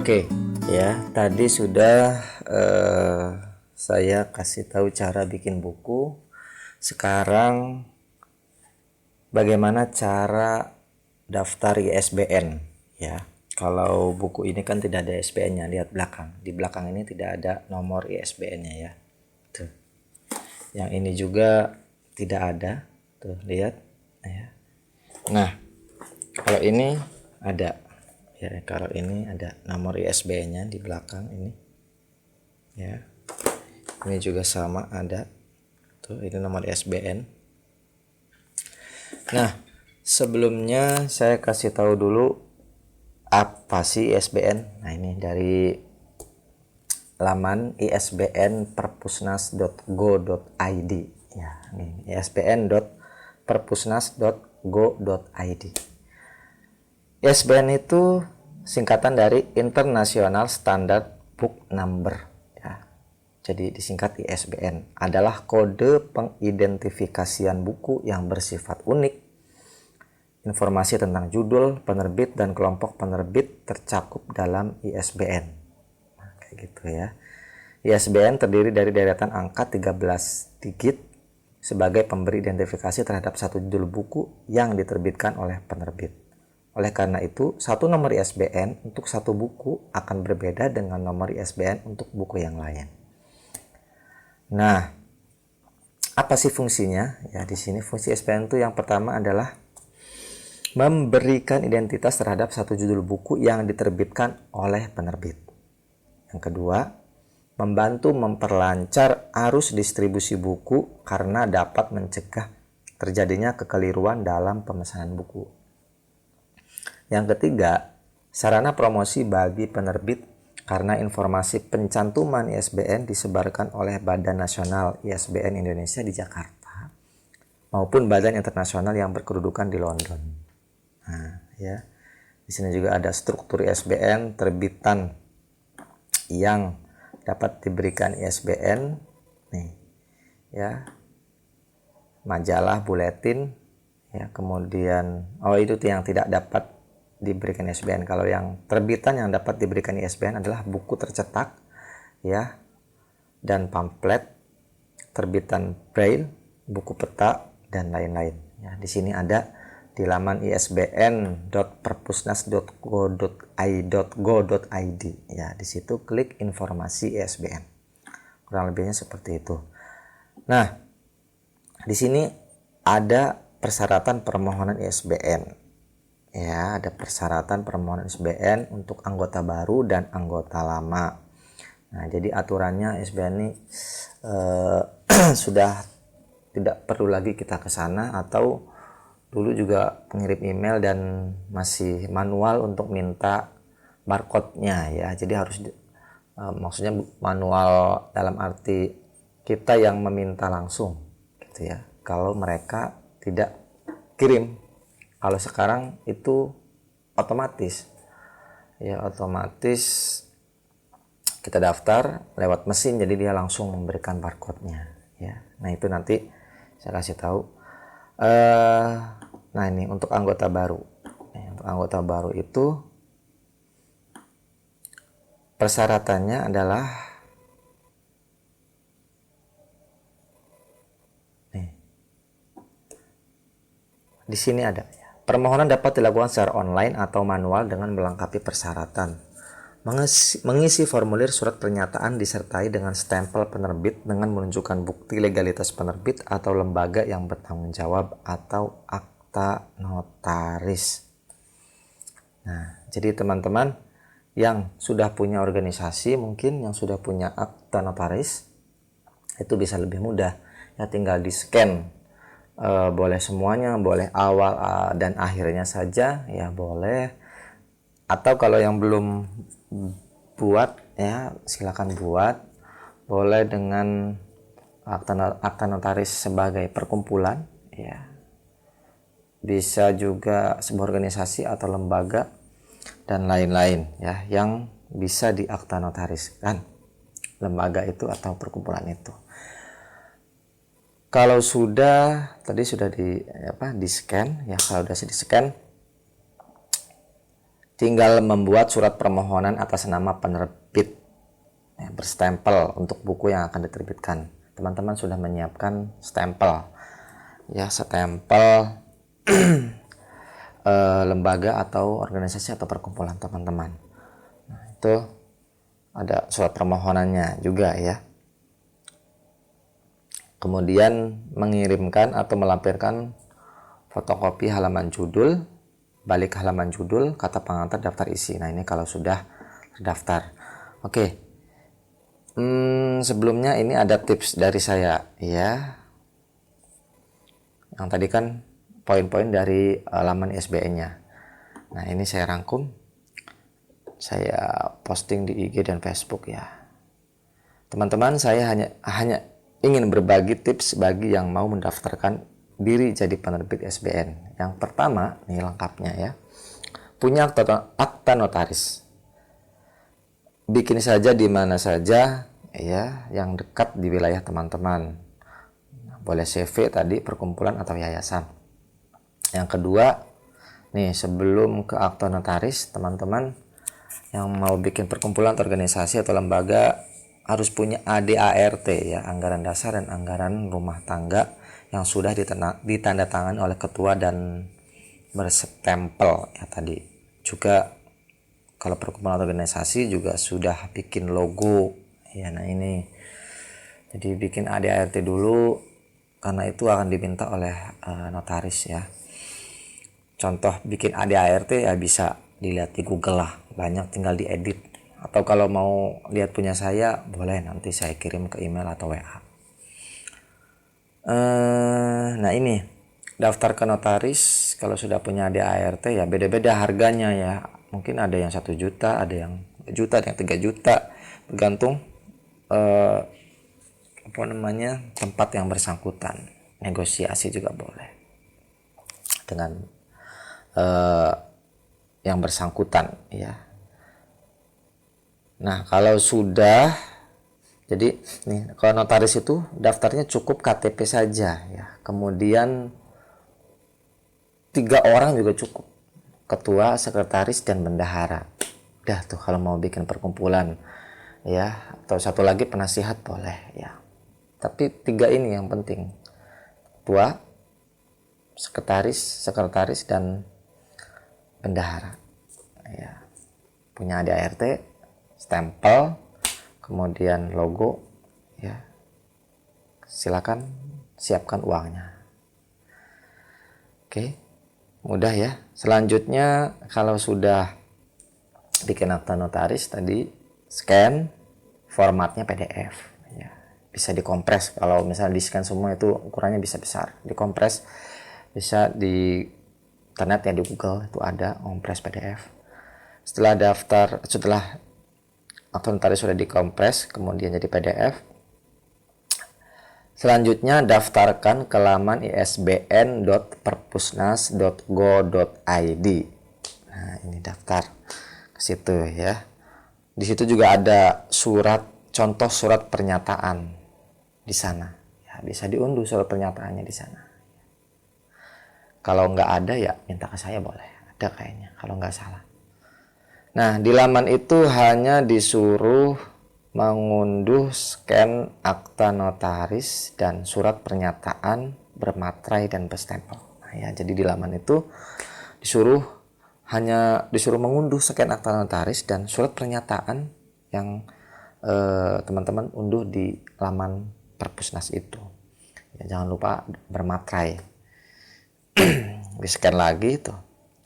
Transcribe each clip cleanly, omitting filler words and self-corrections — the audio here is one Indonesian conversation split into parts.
Oke, ya tadi sudah saya kasih tahu cara bikin buku. Sekarang bagaimana cara daftar ISBN ya. Kalau buku ini kan tidak ada ISBN-nya, lihat belakang. Di belakang ini tidak ada nomor ISBN-nya ya. Tuh. Yang ini juga tidak ada. Tuh, lihat ya. Nah, kalau ini ada ya, kalau ini ada nomor ISBN-nya di belakang ini ya. Ini juga sama ada tuh, ini nomor ISBN. Nah, sebelumnya saya kasih tahu dulu apa sih ISBN. Nah, ini dari laman isbn.perpusnas.go.id ya, ini isbn.perpusnas.go.id. ISBN itu singkatan dari International Standard Book Number ya. Jadi disingkat ISBN adalah kode pengidentifikasian buku yang bersifat unik. Informasi tentang judul, penerbit, dan kelompok penerbit tercakup dalam ISBN. Nah, kayak gitu ya. ISBN terdiri dari deretan angka 13 digit sebagai pemberi identifikasi terhadap satu judul buku yang diterbitkan oleh penerbit. Oleh karena itu, satu nomor ISBN untuk satu buku akan berbeda dengan nomor ISBN untuk buku yang lain. Nah, apa sih fungsinya? Ya, di sini fungsi ISBN itu yang pertama adalah memberikan identitas terhadap satu judul buku yang diterbitkan oleh penerbit. Yang kedua, membantu memperlancar arus distribusi buku karena dapat mencegah terjadinya kekeliruan dalam pemesanan buku. Yang ketiga, sarana promosi bagi penerbit karena informasi pencantuman ISBN disebarkan oleh Badan Nasional ISBN Indonesia di Jakarta maupun badan internasional yang berkedudukan di London. Nah, ya. Di sini juga ada struktur ISBN, terbitan yang dapat diberikan ISBN nih. Ya. Majalah, buletin ya, kemudian itu yang tidak dapat diberikan ISBN. Kalau yang terbitan yang dapat diberikan ISBN adalah buku tercetak ya, dan pamflet, terbitan braille, buku peta, dan lain-lain ya. Di sini ada di laman isbn.perpusnas.go.id ya. Di situ klik informasi ISBN. Kurang lebihnya seperti itu. Nah, di sini ada persyaratan permohonan ISBN. Ya, ada persyaratan permohonan ISBN untuk anggota baru dan anggota lama. Nah, jadi aturannya ISBN ini sudah tidak perlu lagi kita ke sana, atau dulu juga pengirim email dan masih manual untuk minta barcode-nya ya. Jadi harus maksudnya manual dalam arti kita yang meminta langsung gitu ya, kalau mereka tidak kirim. Kalau sekarang itu otomatis ya, otomatis kita daftar lewat mesin, jadi dia langsung memberikan barcode-nya ya. Nah, itu nanti saya kasih tahu. Nah, ini untuk anggota baru. Untuk anggota baru itu persyaratannya adalah di sini ada ya. Permohonan dapat dilakukan secara online atau manual dengan melengkapi persyaratan. Mengisi formulir surat pernyataan disertai dengan stempel penerbit dengan menunjukkan bukti legalitas penerbit atau lembaga yang bertanggung jawab atau akta notaris. Nah, jadi teman-teman yang sudah punya organisasi, mungkin yang sudah punya akta notaris, itu bisa lebih mudah ya, tinggal di scan. Boleh semuanya, boleh awal dan akhirnya saja ya, boleh. Atau kalau yang belum buat ya, silakan buat. Boleh dengan akta notaris sebagai perkumpulan ya. Bisa juga sebuah organisasi atau lembaga dan lain-lain ya, yang bisa diakta notariskan lembaga itu atau perkumpulan itu. Kalau sudah tadi sudah di scan ya, kalau sudah di scan tinggal membuat surat permohonan atas nama penerbit ya, berstempel untuk buku yang akan diterbitkan. Teman-teman sudah menyiapkan stempel ya, stempel lembaga atau organisasi atau perkumpulan teman-teman. Nah, itu ada surat permohonannya juga ya. Kemudian mengirimkan atau melampirkan fotokopi halaman judul, balik halaman judul, kata pengantar, daftar isi. Nah, ini kalau sudah terdaftar. Oke. Sebelumnya ini ada tips dari saya ya. Yang tadi kan poin-poin dari laman ISBN-nya. Nah, ini saya rangkum. Saya posting di IG dan Facebook ya. Teman-teman, saya hanya ingin berbagi tips bagi yang mau mendaftarkan diri jadi penerbit ISBN. Yang pertama, nih lengkapnya ya. Punya akta notaris. Bikin saja di mana saja ya, yang dekat di wilayah teman-teman. Boleh CV tadi, perkumpulan atau yayasan. Yang kedua, nih sebelum ke akta notaris, teman-teman yang mau bikin perkumpulan atau organisasi atau lembaga harus punya ADART ya, anggaran dasar dan anggaran rumah tangga yang sudah ditandatangani oleh ketua dan berstempel ya tadi. Juga kalau perkumpulan atau organisasi juga sudah bikin logo ya. Nah, ini jadi bikin ADART dulu karena itu akan diminta oleh notaris ya. Contoh bikin ADART ya bisa dilihat di Google lah, banyak, tinggal diedit. Atau kalau mau lihat punya saya, boleh nanti saya kirim ke email atau WA. Nah, ini daftar ke notaris kalau sudah punya ADART ya beda-beda harganya ya. Mungkin ada yang 1 juta, ada yang 2 juta, ada yang 3 juta, tergantung tempat yang bersangkutan. Negosiasi juga boleh dengan yang bersangkutan ya. Nah, kalau sudah, jadi nih kalau notaris itu daftarnya cukup KTP saja ya. Kemudian 3 orang juga cukup, ketua, sekretaris, dan bendahara. Udah tuh kalau mau bikin perkumpulan ya, atau satu lagi penasihat boleh ya. Tapi 3 ini yang penting, ketua, sekretaris, dan bendahara ya. Punya ADART, stempel, kemudian logo ya. Silakan siapkan uangnya. Oke, mudah ya. Selanjutnya kalau sudah bikin akta notaris tadi, scan, formatnya PDF ya. Bisa dikompres, kalau misalnya di scan semua itu ukurannya bisa besar, dikompres bisa di internet ya, di Google itu ada kompres PDF. Setelah akta notaris sudah dikompres kemudian jadi PDF, selanjutnya daftarkan ke laman isbn.perpusnas.go.id. Nah, ini daftar ke situ ya. Di situ juga ada contoh surat pernyataan di sana ya, bisa diunduh surat pernyataannya di sana. Kalau nggak ada ya minta ke saya boleh, ada kayaknya kalau nggak salah. Nah, di laman itu hanya disuruh mengunduh scan akta notaris dan surat pernyataan bermaterai dan berstempel. Nah, ya, jadi di laman itu hanya disuruh mengunduh scan akta notaris dan surat pernyataan yang teman-teman unduh di laman Perpusnas itu. Ya, jangan lupa bermaterai. Di scan lagi tuh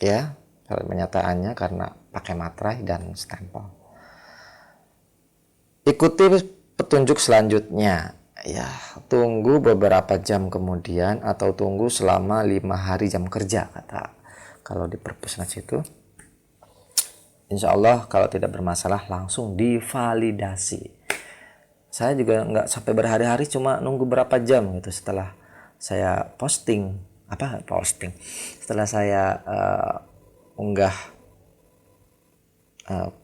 ya surat pernyataannya karena pakai materai dan stempel. Ikuti petunjuk selanjutnya ya, tunggu beberapa jam kemudian atau tunggu selama 5 hari jam kerja kata kalau di Perpusnas itu. Insya Allah kalau tidak bermasalah langsung divalidasi. Saya juga nggak sampai berhari-hari, cuma nunggu berapa jam gitu setelah saya posting setelah saya unggah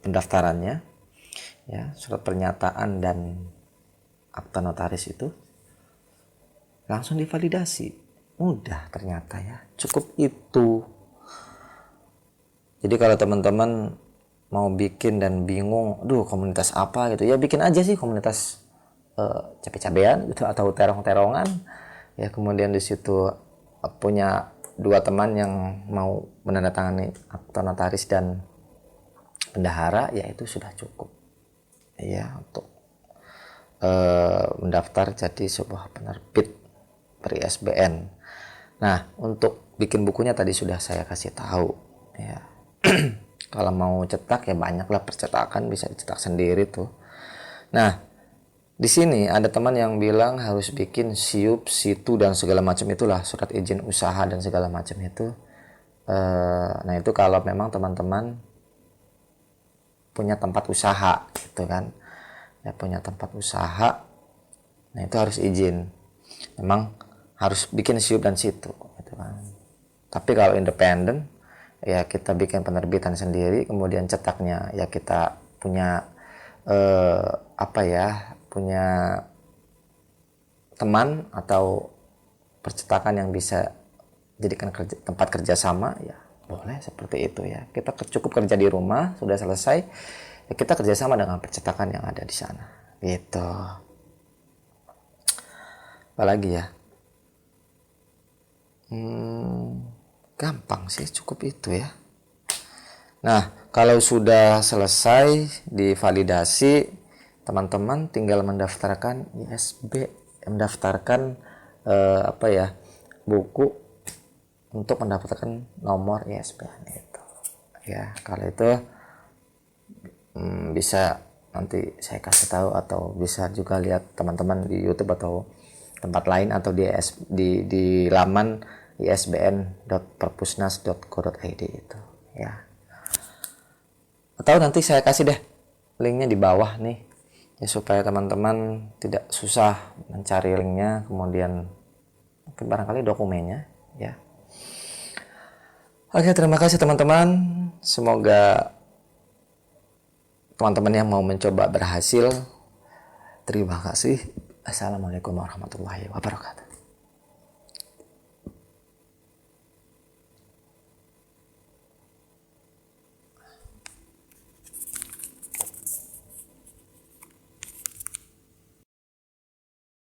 pendaftarannya ya, surat pernyataan dan akta notaris itu langsung divalidasi. Mudah ternyata ya, cukup itu. Jadi kalau teman-teman mau bikin dan bingung, aduh komunitas apa gitu, ya bikin aja sih komunitas cabe-cabean gitu atau terong-terongan. Ya kemudian di situ punya dua teman yang mau menandatangani akta notaris dan bendahara, ya itu sudah cukup ya untuk mendaftar jadi sebuah penerbit ber-ISBN. Nah, untuk bikin bukunya tadi sudah saya kasih tahu ya. Kalau mau cetak ya banyaklah percetakan, bisa dicetak sendiri tuh. Nah, di sini ada teman yang bilang harus bikin siup, situ dan segala macam itulah, surat izin usaha dan segala macam itu. Nah, itu kalau memang teman-teman punya tempat usaha gitu kan. Ya punya tempat usaha. Nah, itu harus izin. Memang harus bikin siup dan situ gitu kan. Tapi kalau independen ya kita bikin penerbitan sendiri, kemudian cetaknya ya kita punya punya teman atau percetakan yang bisa jadikan tempat kerjasama, ya boleh seperti itu ya. Kita cukup kerja di rumah sudah selesai, ya kita kerjasama dengan percetakan yang ada di sana gitu. Apalagi ya, gampang sih, cukup itu ya. Nah, kalau sudah selesai divalidasi, teman-teman tinggal mendaftarkan ISB, mendaftarkan buku untuk mendapatkan nomor ISBN itu. Ya, kalau itu bisa nanti saya kasih tahu atau bisa juga lihat teman-teman di YouTube atau tempat lain atau di laman isbn.perpusnas.go.id itu ya. Atau nanti saya kasih deh linknya di bawah nih ya, supaya teman-teman tidak susah mencari linknya, kemudian mungkin barangkali dokumennya ya. Oke, terima kasih teman-teman, semoga teman-teman yang mau mencoba berhasil. Terima kasih. Assalamualaikum warahmatullahi wabarakatuh.